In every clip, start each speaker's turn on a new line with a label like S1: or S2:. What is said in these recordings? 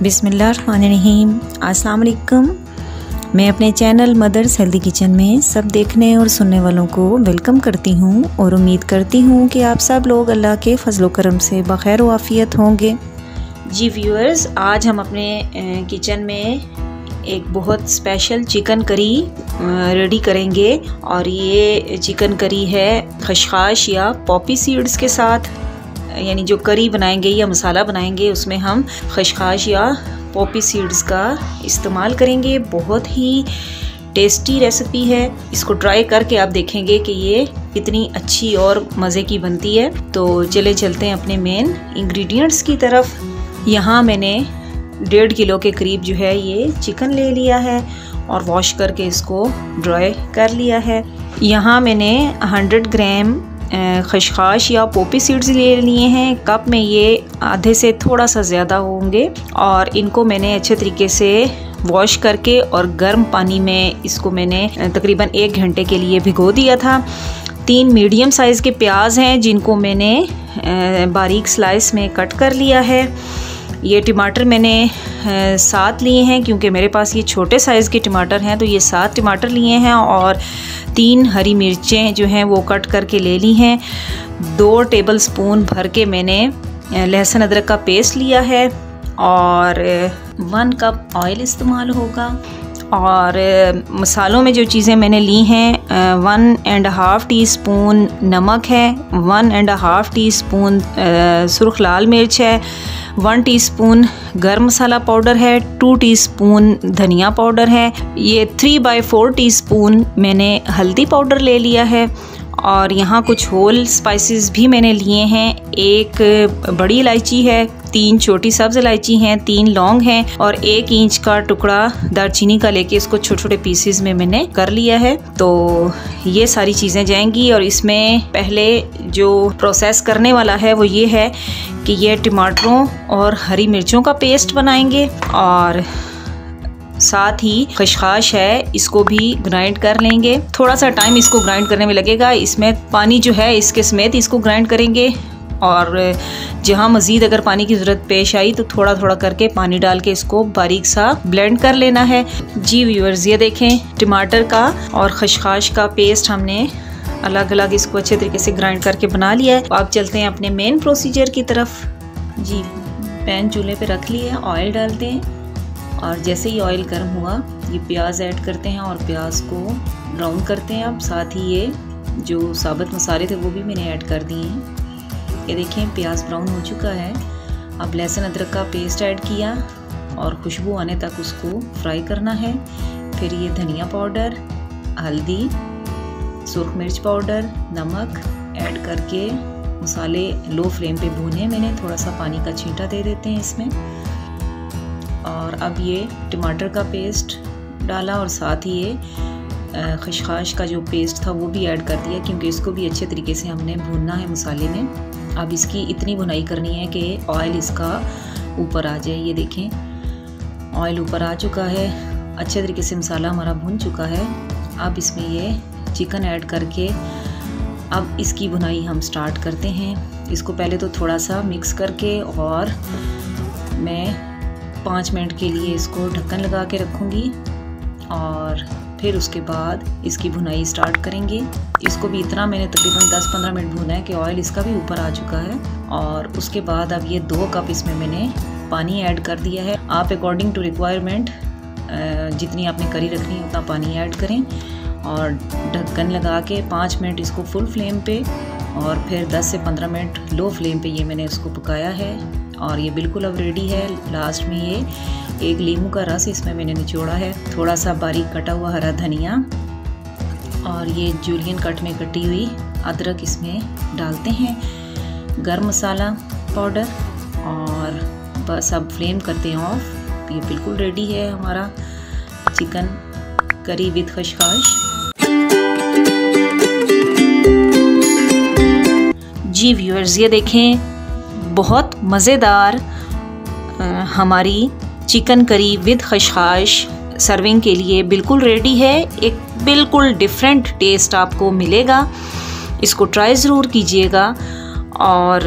S1: बिस्मिल्लाहिर्रहमानिर्रहीम। अस्सलाम वालेकुम। मैं अपने चैनल मदर्स हेल्दी किचन में सब देखने और सुनने वालों को वेलकम करती हूँ और उम्मीद करती हूँ कि आप सब लोग अल्लाह के फजलो करम से बखैर व आफियत होंगे। जी व्यूअर्स, आज हम अपने किचन में एक बहुत स्पेशल चिकन करी रेडी करेंगे और ये चिकन करी है खशखाश या पॉपी सीड्स के साथ। यानी जो करी बनाएंगे या मसाला बनाएंगे उसमें हम खशखाश या पॉपी सीड्स का इस्तेमाल करेंगे। बहुत ही टेस्टी रेसिपी है, इसको ट्राई करके आप देखेंगे कि ये कितनी अच्छी और मज़े की बनती है। तो चले चलते हैं अपने मेन इंग्रेडिएंट्स की तरफ। यहाँ मैंने 1.5 किलो के करीब जो है ये चिकन ले लिया है और वॉश करके इसको ड्राई कर लिया है। यहाँ मैंने 100 ग्राम खशखाश या पॉपी सीड्स ले लिए हैं। कप में ये आधे से थोड़ा सा ज़्यादा होंगे और इनको मैंने अच्छे तरीके से वॉश करके और गर्म पानी में इसको मैंने तकरीबन 1 घंटे के लिए भिगो दिया था। 3 मीडियम साइज़ के प्याज हैं जिनको मैंने बारीक स्लाइस में कट कर लिया है। ये टमाटर मैंने 7 लिए हैं क्योंकि मेरे पास ये छोटे साइज़ के टमाटर हैं, तो ये 7 टमाटर लिए हैं और 3 हरी मिर्चें जो हैं वो कट करके ले ली हैं। 2 टेबलस्पून भर के मैंने लहसुन अदरक का पेस्ट लिया है और 1 कप ऑयल इस्तेमाल होगा। और मसालों में जो चीज़ें मैंने ली हैं 1.5 टीस्पून नमक है, 1.5 टीस्पून सुर्ख लाल मिर्च है, 1 टीस्पून गर्म मसाला पाउडर है, 2 टीस्पून धनिया पाउडर है, ये 3/4 टीस्पून मैंने हल्दी पाउडर ले लिया है। और यहाँ कुछ होल स्पाइसेस भी मैंने लिए हैं। 1 बड़ी इलायची है, 3 छोटी सब्ज़ इलायची हैं, 3 लौंग हैं और 1 इंच का टुकड़ा दालचीनी का लेके इसको छोटे छोटे पीसेस में मैंने कर लिया है। तो ये सारी चीज़ें जाएंगी और इसमें पहले जो प्रोसेस करने वाला है वो ये है कि ये टमाटरों और हरी मिर्चों का पेस्ट बनाएंगे और साथ ही खशखाश है इसको भी ग्राइंड कर लेंगे। थोड़ा सा टाइम इसको ग्राइंड करने में लगेगा। इसमें पानी जो है इसके समेत इसको ग्राइंड करेंगे और जहाँ मज़ीद अगर पानी की ज़रूरत पेश आई तो थोड़ा थोड़ा करके पानी डाल के इसको बारीक सा ब्लेंड कर लेना है। जी व्यूअर्स, ये देखें टमाटर का और खशखाश का पेस्ट हमने अलग अलग इसको अच्छे तरीके से ग्राइंड करके बना लिया है। तो आप चलते हैं अपने मेन प्रोसीजर की तरफ। जी, पैन चूल्हे पे रख लिया, ऑयल डालते हैं और जैसे ही ऑयल गर्म हुआ ये प्याज ऐड करते हैं और प्याज को ब्राउन करते हैं। अब साथ ही ये जो साबुत मसाले थे वो भी मैंने ऐड कर दिए हैं। ये देखें प्याज ब्राउन हो चुका है। अब लहसुन अदरक का पेस्ट ऐड किया और खुशबू आने तक उसको फ्राई करना है। फिर ये धनिया पाउडर, हल्दी, सुर्ख मिर्च पाउडर, नमक ऐड करके मसाले लो फ्लेम पे भूने। मैंने थोड़ा सा पानी का छींटा दे देते हैं इसमें। और अब ये टमाटर का पेस्ट डाला और साथ ही ये खशखाश का जो पेस्ट था वो भी ऐड कर दिया क्योंकि इसको भी अच्छे तरीके से हमने भूनना है मसाले में। अब इसकी इतनी भुनाई करनी है कि ऑयल इसका ऊपर आ जाए। ये देखें ऑयल ऊपर आ चुका है, अच्छे तरीके से मसाला हमारा भुन चुका है। अब इसमें ये चिकन ऐड करके अब इसकी भुनाई हम स्टार्ट करते हैं। इसको पहले तो थोड़ा सा मिक्स करके और मैं 5 मिनट के लिए इसको ढक्कन लगा के रखूँगी और फिर उसके बाद इसकी भुनाई स्टार्ट करेंगे। इसको भी इतना मैंने तकरीबन 10-15 मिनट भुना है कि ऑयल इसका भी ऊपर आ चुका है। और उसके बाद अब ये 2 कप इसमें मैंने पानी ऐड कर दिया है। आप अकॉर्डिंग टू रिक्वायरमेंट जितनी आपने करी रखनी है उतना पानी ऐड करें और ढक्कन लगा के 5 मिनट इसको फुल फ्लेम पे और फिर 10 से 15 मिनट लो फ्लेम पे ये मैंने इसको पकाया है और ये बिल्कुल अब रेडी है। लास्ट में ये 1 नींबू का रस इसमें मैंने निचोड़ा है, थोड़ा सा बारीक कटा हुआ हरा धनिया और ये जूलियन कट में कटी हुई अदरक इसमें डालते हैं, गर्म मसाला पाउडर और बस अब फ्लेम करते हैं ऑफ। ये बिल्कुल रेडी है हमारा chicken curry with खशखाश। Ji viewers, ये देखें बहुत मज़ेदार हमारी चिकन करी विद खशखाश सर्विंग के लिए बिल्कुल रेडी है। एक बिल्कुल डिफरेंट टेस्ट आपको मिलेगा। इसको ट्राई ज़रूर कीजिएगा और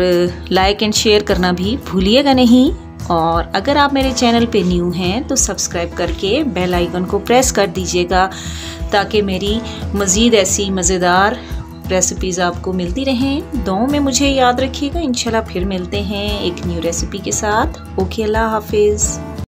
S1: लाइक एंड शेयर करना भी भूलिएगा नहीं। और अगर आप मेरे चैनल पे न्यू हैं तो सब्सक्राइब करके बेल आइकन को प्रेस कर दीजिएगा ताकि मेरी मज़ीद ऐसी मज़ेदार रेसिपीज़ आपको मिलती रहें। दुआओं में मुझे याद रखिएगा। इंशाल्लाह फिर मिलते हैं एक न्यू रेसिपी के साथ। ओके, अल्लाह हाफिज़।